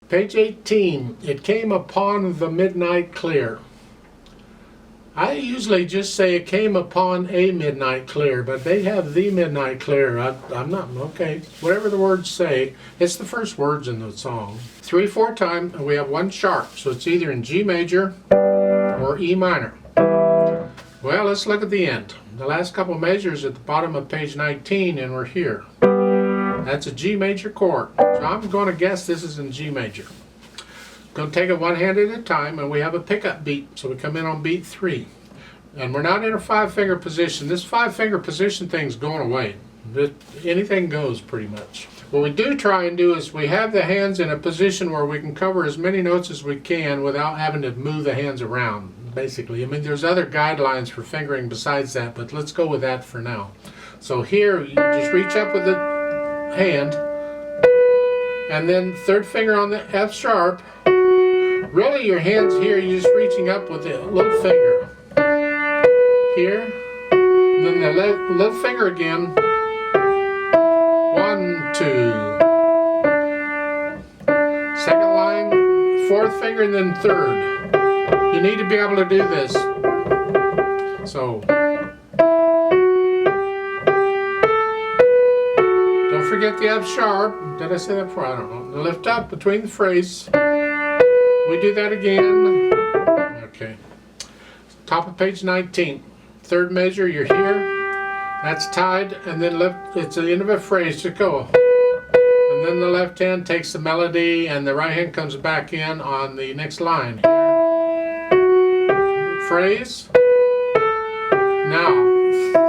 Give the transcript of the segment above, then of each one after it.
Page 18, it came upon the midnight clear. I usually just say it came upon a midnight clear, but they have the midnight clear. I'm not, okay, whatever the words say, it's the first words in the song. 3/4 time, and we have one sharp, so it's either in G major or E minor. Well, let's look at the end. The last couple measures at the bottom of page 19, and we're here. That's a G major chord, so I'm going to guess this is in G major. Going to take it one hand at a time, and we have a pickup beat, so we come in on beat 3. And we're not in a 5-finger position. This 5-finger position thing's going away. Anything goes pretty much. What we do try and do is we have the hands in a position where we can cover as many notes as we can without having to move the hands around, basically. I mean, there's other guidelines for fingering besides that, but let's go with that for now. So here, you just reach up with the hand, and then third finger on the F sharp. Really, your hand's here, you're just reaching up with the little finger. Here, and then the little finger again. 1, 2. Second line, fourth finger, and then third. You need to be able to do this. So, don't forget the F sharp. Did I say that before? I don't know. The lift up between the phrase. We do that again. Okay. Top of page 19. Third measure, you're here. That's tied, and then left. It's the end of a phrase to go. And then the left hand takes the melody, and the right hand comes back in on the next line. Here. Phrase. Now,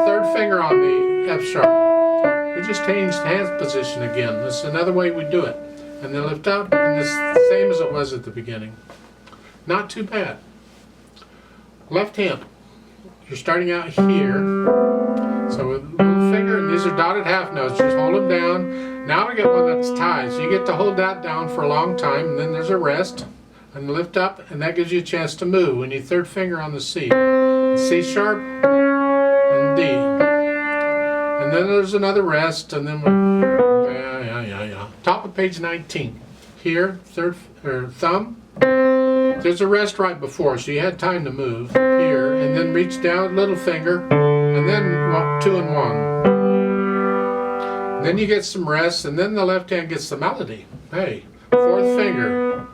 third finger on the F sharp. We just changed hand position again. This is another way we do it. And then lift up, and this the same as it was at the beginning. Not too bad. Left hand. You're starting out here. So with little finger, and these are dotted half notes. Just hold them down. Now we get one that's tied. So you get to hold that down for a long time, and then there's a rest. And lift up, and that gives you a chance to move. We need third finger on the C. C sharp and D. And then there's another rest, and then top of page 19. Here, third thumb. There's a rest right before, so you had time to move. Here, and then reach down, little finger, and then 2 and 1. Then you get some rest, and then the left hand gets the melody. Hey, fourth finger,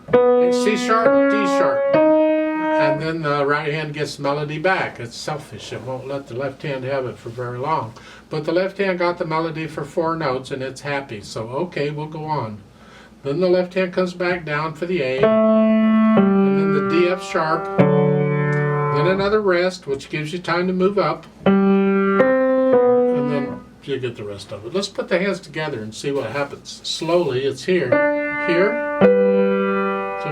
C sharp, D sharp, and then the right hand gets the melody back. It's selfish. It won't let the left hand have it for very long. But the left hand got the melody for 4 notes, and it's happy. So, okay, we'll go on. Then the left hand comes back down for the A, and then the D F sharp, then another rest, which gives you time to move up, and then you get the rest of it. Let's put the hands together and see what happens. Slowly, it's here, here, 2.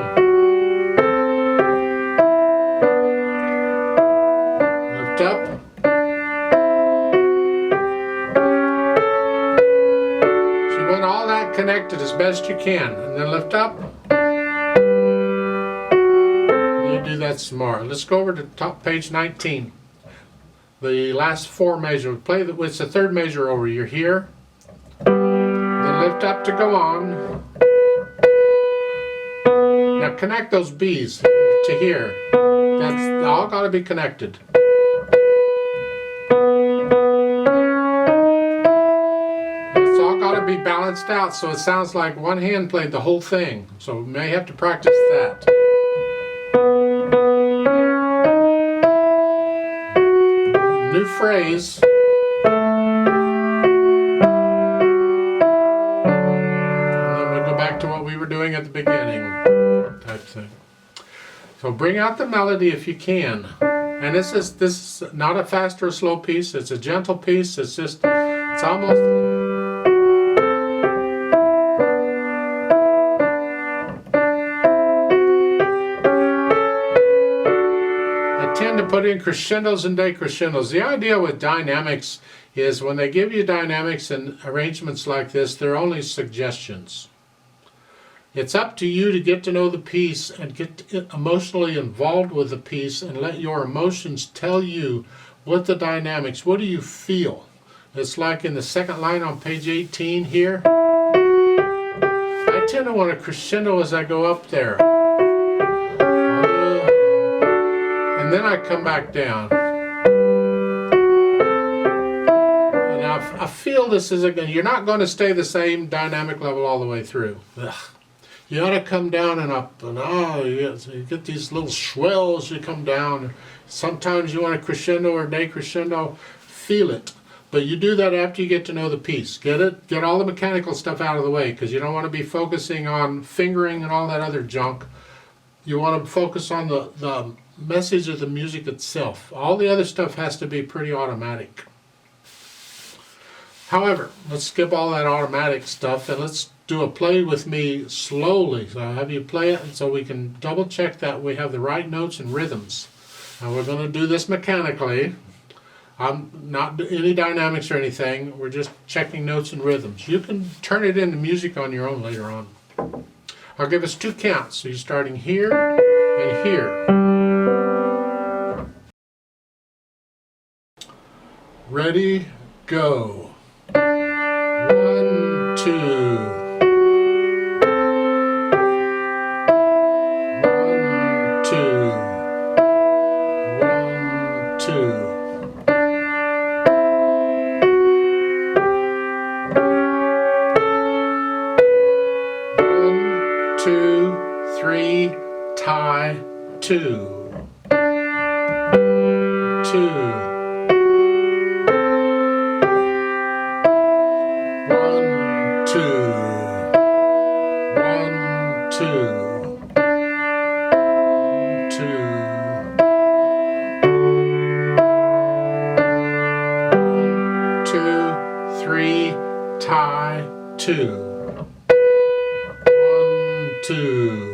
Lift up. Connected as best you can, and then lift up. And you do that some more. Let's go over to top page 19. The last 4 measures. Play it's the third measure over. You're here. Then lift up to go on. Now connect those B's to here. That's all got to be connected. Be balanced out so it sounds like one hand played the whole thing, so we may have to practice that. New phrase. And then we go back to what we were doing at the beginning type thing. So bring out the melody if you can. And this is not a fast or a slow piece, it's a gentle piece. It's almost put in crescendos and decrescendos. The idea with dynamics is when they give you dynamics and arrangements like this, they're only suggestions. It's up to you to get to know the piece and get emotionally involved with the piece and let your emotions tell you what the dynamics, what do you feel? It's like in the second line on page 18 here. I crescendo. I want a crescendo as I go up there. And then I come back down. And I feel this is again, you're not going to stay the same dynamic level all the way through. Ugh. You ought to come down and up, and you get these little swells, you come down. Sometimes you want a crescendo or decrescendo, feel it. But you do that after you get to know the piece. Get all the mechanical stuff out of the way, because you don't want to be focusing on fingering and all that other junk. You want to focus on the message of the music itself. All the other stuff has to be pretty automatic. However, let's skip all that automatic stuff and let's do a play with me slowly. So I'll have you play it so we can double check that we have the right notes and rhythms. Now we're going to do this mechanically. I'm not any dynamics or anything. We're just checking notes and rhythms. You can turn it into music on your own later on. I'll give us 2 counts. So you're starting here and here. Ready, go. 1, 2. 1, 2. 1, 2. 1, 2, 3, tie, 2. 2. 1, 2. 1, 2. 2. 1, 2, 3, tie, 2. 1, 2.